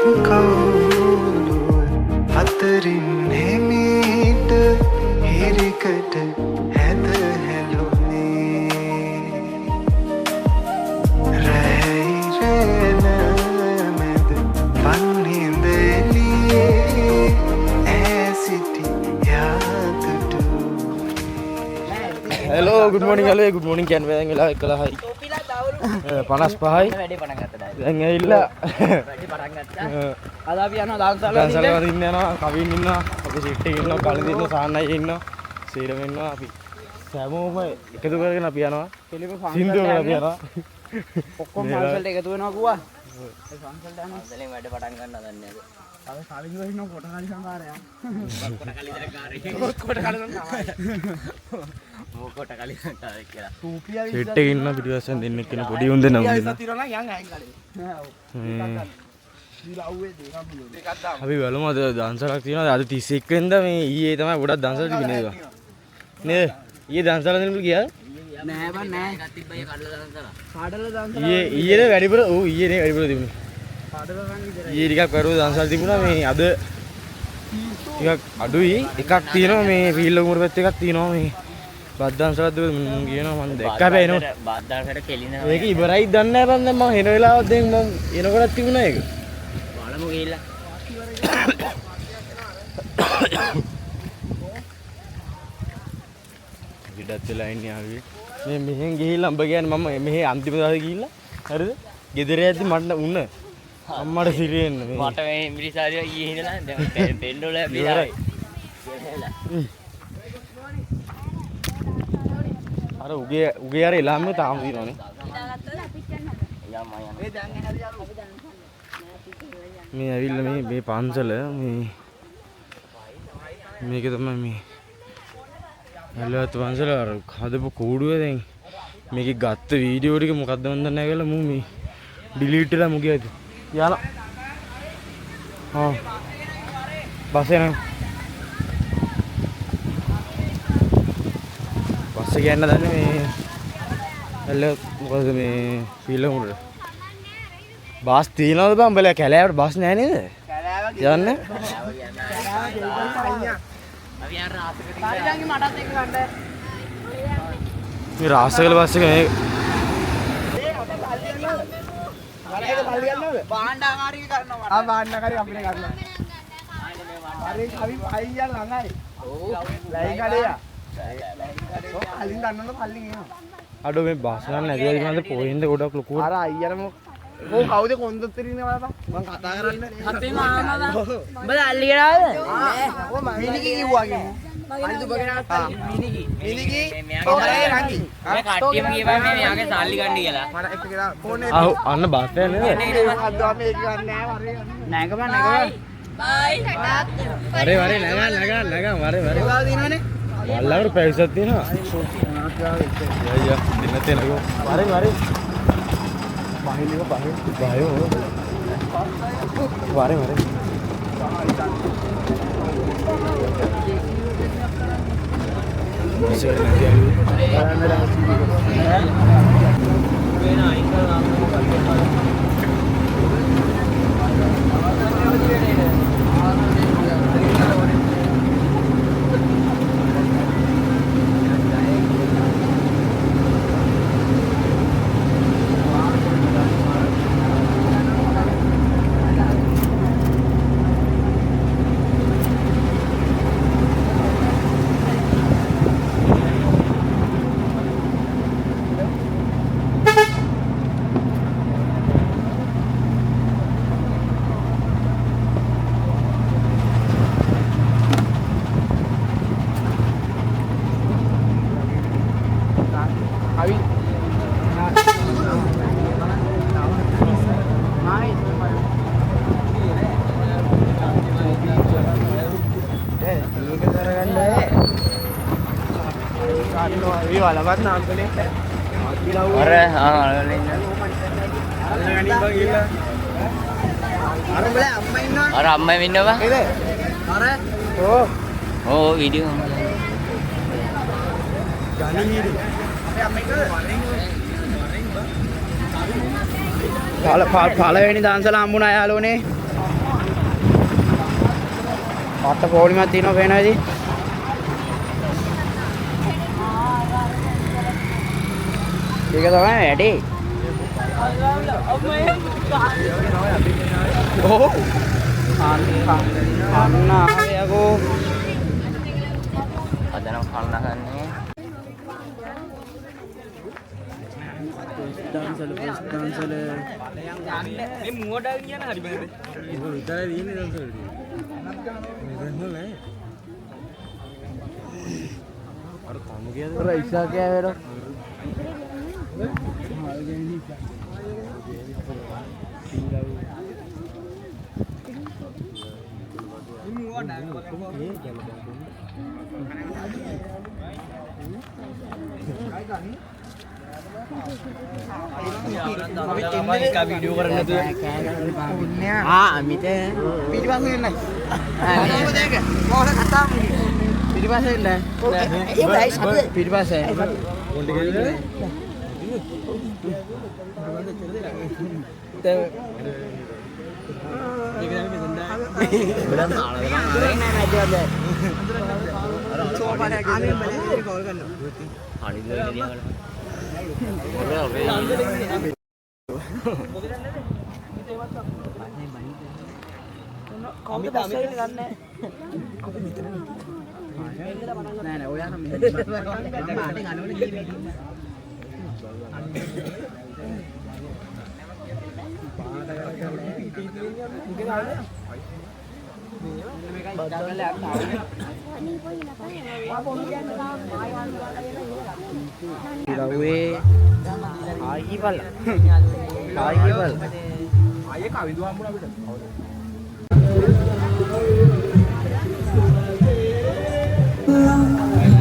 කවුරුව අතරින් හෙමීට හිරිකට හැද හැලුනේ රැහිරැන මැද පන්හිඳ එළියේ ඇසිටි යාතුටු Hello, good morning. Hello, good morning. Can we hang out? Kala hai. 55යි. වැඩේ පටන් ගත්තා. දැන් ඇවිල්ලා වැඩේ පටන් ගත්තා. අද අපි යනවා දාන්සාල වල ඉන්න යනවා, කවින් ඉන්නවා, අපි සිට් එකේ ඉන්නවා, කලින් ඉන්නවා, සාන්නයි ඉන්නවා, සීරම ඉන්නවා අපි. සෑමෝම එකතු කරගෙන අපි යනවා. සින්දුවකට අපි යනවා. ඔක්කොම ෆන්සල්ට එකතු වෙනවා කිව්වා. ඒ ෆන්සල්ට යනවා. ෆන්සලෙන් වැඩ පටන් ගන්න හදන්නේ අද. අපි කලින් ගිහින් කොට කලි සංකාරය. කොට කලි සංකාරය. කොට කලි සංකාරය. මොකට කලි සංකාරය කියලා. ටූපියා සිට් එකේ ඉන්න පිටිපස්සෙන් දෙන්නෙක් ඉන්න පොඩි උන් දෙනවා. අපි බලමු අද දන්සලක් තියෙනවා. අද 31 වෙනිදා මේ ඊයේ තමයි ගොඩක් දන්සල තිබුණේ ඒවා. නේද? ඊයේ දන්සල දෙන්න ගියා? නෑ බං නෑ. එකක් තිබ්බයි කඩලා දන්සල. කඩලා දන්සල. ඊයේ වැඩිපුර ඊයේ නේ වැඩිපුර තිබුණේ. කඩලා ගන්න ඉතින්. ඊයේ ටිකක් කරුව දන්සල් තිබුණා මේ අද ටිකක් අඩුයි. එකක් තියෙනවා මේ ෆීල්ඩ් උමර පැත්ත එකක් තියෙනවා මේ බද්දන්සලත් මම කියනවා මම දැක්ක හැබැයි එනකොට බද්දන්සලට කෙලිනවා. ඒක ඉවරයි දන්නේ නැහැ බං දැන් මම එන වෙලාවත් දැන් මම එනකොටත් තිබුණා ඒක. බලමු ගිහිල්ලා. විඩත් වෙලා ඉන්නේ ආවේ. මේ මෙහෙන් ගිහිල්ලා උඹ කියන්නේ මම මෙහෙ අන්තිම දවසේ ගිහිල්ලා හරිද? ගෙදර යද්දි මට උන්න අම්මට සිරියෙන්න මේ. මට මේ ඉංග්‍රීසාරිය ඊයේ ඉඳලා දැන් පෙන්නෝල බිලායි. අර උගේ අර එලාම්මේ තාම දිනවනේ. මේ ඇවිල්ලා මේ පන්සල මේක තමයි මේ ඇලුවත් පන්සල අර හදපු කූඩුව දැන් මේකේ ගත්ත වීඩියෝ ටික මොකක්ද මන් දන්නේ නැහැ කියලා මම මේ ඩිලීට් වෙලා මු ගියාද යාලා බස් එක බස් එක යන්න දන්නේ මේ ඇලුවත් මොකද මේ ෆිල්ම් උඩ බස් තියනවද බං උඹලා කැලෑවට බස් නැහැ නේද යන්නේ අපි යන රාසකට ගිහින් මටත් එක්ක ගන්න. මේ රාසකල බස් එක මේ භාණ්ඩාගාරික කරනවා. ආ භාණ්ඩාගාරික අපිට කරනවා. හරි අපි අයියා ළඟයි. ඔව්. ලයි කඩේයා. ඔව් කලින් දන්නවද කලින් එනවා. අඩෝ මේ බස් ගන්න නැතිවද මන්ද පොයින්ද ගොඩක් ලොකු අර අයියරම ඔව් කවුද කොන්දොත්තර ඉන්නේ බලපන්. මම කතා කරන්නේ. හතේ මාමා. උඹ අල්ලිගෙන ආවද? නෑ. ඔව් මිනිකි කිව්වා කියන්නේ. අනිත් උඹ ගෙනාවත් මිනිකි. ඔහේ රංගි. මේ කට්ටියම කියපන් මේ මෙයාගේ සල්ලි ගන්න කියලා. මට එක ගෙනා ෆෝන් එක. ආ අන්න බස් එක නේද? අද්දා මේක ගන්න නෑ වරේ. නැගපන් නැගපන්. බයි ටටා. වරේ වරේ නග වරේ වරේ. ඔයාලා දිනවනේ. වල්ලාවට පැවිසක් තියෙනවා. අයියා දෙන්න තේනකෝ. වරේ වරේ. බහින්නක බහියෝ. වරේ වරේ. අර අම්මා ඉන්නවා. අර ඕ වීඩියෝ ගණන් වීඩියෝ. පළවෙනි දාන්සල හම්බුණා යාළුවනේ. අත පොලිමක් තියෙනවා පේනවා ඉතින්. ඒක තමයි වැඩි. ඕ අන්න ආවයකෝ. අදනම් කන්න ගන්නේ. දාන්සල මේ මුවඩා කියන හරි බෑද? ඒක විතරයි දින්නේ දාන්සල. මේක හොල නෑ. අර තම කියද? අර ඉස්සා කෑවේර. वीडियो करने तो हाँ अमित मेरी पास नहीं मेरी पास है मेरी पास है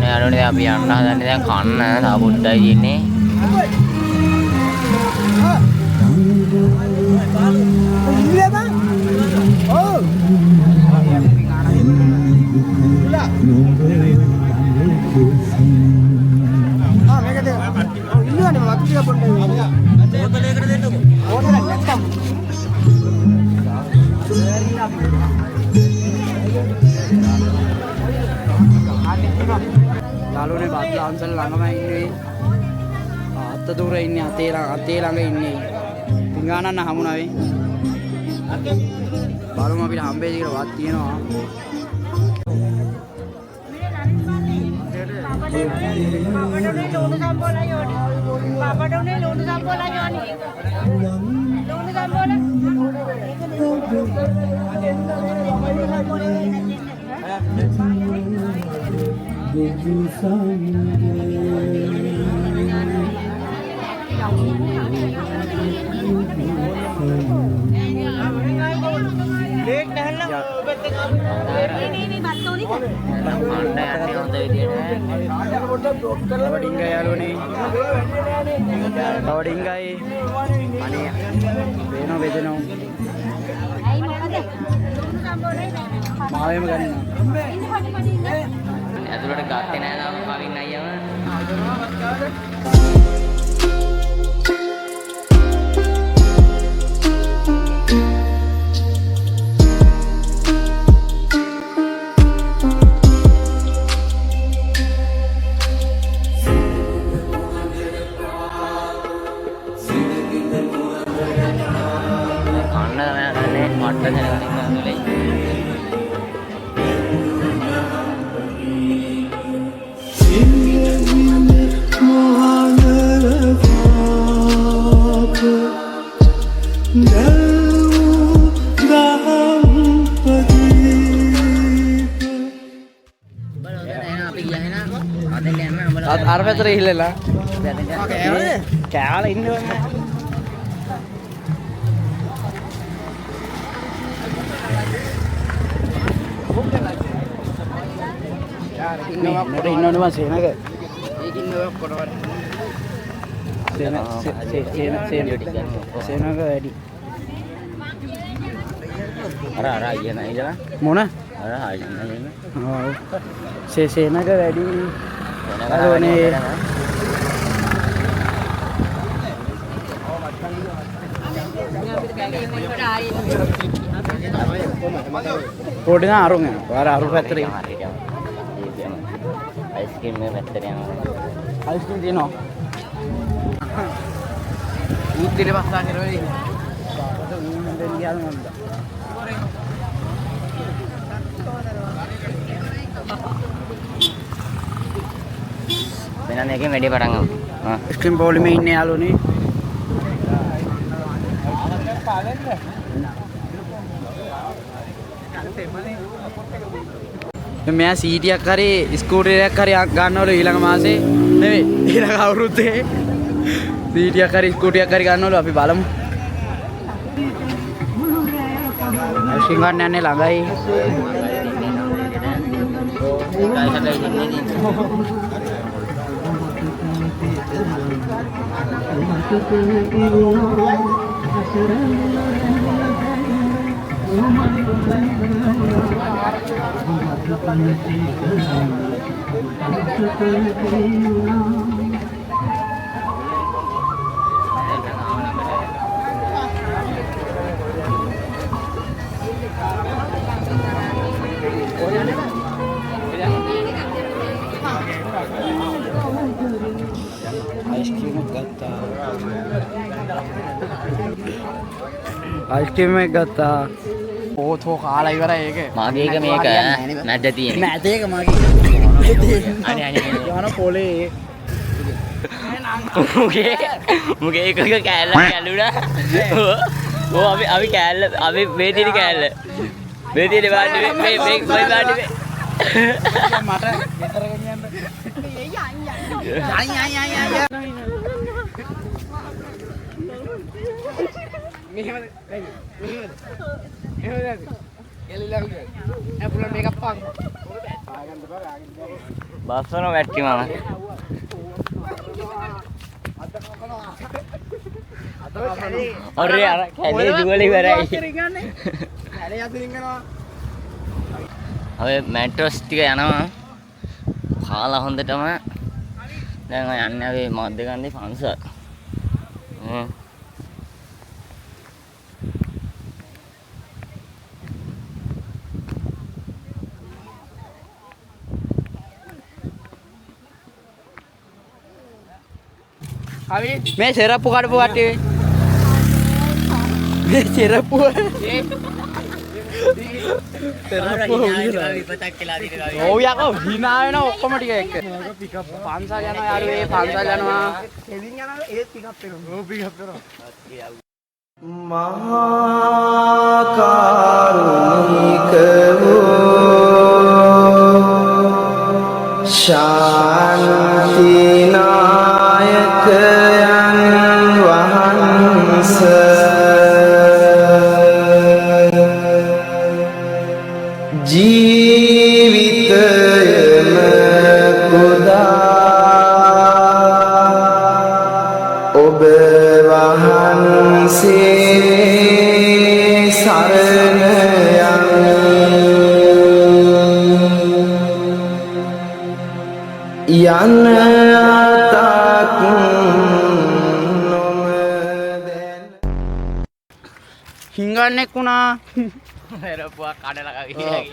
යාළුවනේ අපි යන්න හදන්නේ දැන් කන්න තව පොඩ්ඩයි ඉන්නේ. යාළුවනේ බත් ලාන්සල් ළඟම ඉන්නේ. අත දුර ඉන්නේ අතේ ළඟ ඉන්නේ. පිඟානන්න හමුණා වෙයි. බලමු අපිට හම්බෙයිද කියලා වත් තියෙනවා. ඇතුළට ගත්තේ නැහැ තාම කවින් අයියම. අර පැතර ඉහිලලා කෑවල ඉන්නවා. ඉන්නවනේ සේනක. ඒක ඉන්නවා කොටවල. සේනක වැඩි. අර අයියා නයිලා මොන? අර අයියා නයිලා. ඔව්. සේනක වැඩි. අරෝනේ පොඩි නා අරුන් යනවා. අර අරු පැත්තට යනවා. අයිස්ක්‍රීම් එක පැත්තට යනවා. අයිස්ක්‍රීම් තියෙනවා. ඊත් දෙල පස්සා කරවලි. බාපට ඌන් දෙන්න ගියාද මන්ද. වෙන මේකෙන් වැඩි පටන් ගමු. ස්ක්‍රීම් බෝලෙම ඉන්නේ යාළුවනේ. මෙයා සීටියක් හරි ස්කූටරයක් හරි ගන්නවලු ඊළඟ මාසේ නෙවෙයි ඊළඟ අවුරුද්දේ සීටියක් හරි ස්කූටියක් හරි ගන්නවලු අපි බලමු. ශිංගන්න යන්නේ ළඟයි. අයිස්ක්‍රීම් එක ගත්තා. ඕතෝ කාලා ඉවරයි ඒක. මගේ එක මේක මැද තියෙන. මැද එක මගේ. අනේ අනේ යන පොලේ මුගේ එකක කෑල්ල කැලුණා. ඕ අපි කෑල්ල අපි මේ තියෙන කෑල්ල. මේ තියෙන වාඩි මේ කොයි වාඩි මේ. මට ගෙදර ගෙනියන්න. අයියා මෙහෙමද? මෙහෙමද? එල්ලලා ගියා. අපුල මේකප් පාග. බස්සන වැට්ටි මම. අර කැලේ දුවල ඉවරයි. කැලේ අතින් යනවා. අපි මැට්‍රෝස් ටික යනවා. කාලා හොඳටම දැන් යන්නේ අපි මද්දගන්දේ පන්සල්. මේ සෙරප්පු කඩපු කට්ටිය මේ සෙරප්පු විපතක් කියලා දිනවා. ඔව් යකෝ hina වෙනවා ඔක්කොම ටික එක්ක පන්සල් යනවා යාළුවේ පන්සල් යනවා එදින් යනවා ඒත් පිකප් වෙනවා ඔව් පිකප් වෙනවා මහා කරුණික වූ ශාන්ති නායකයන් වහන්සේ ජීවිතයම පුදා ඔබ වහන්සේ සරණ යන්න අතක් නොමදැන හිඟන්නෙක් වුණා එරපුවා කඩලා ගිහින්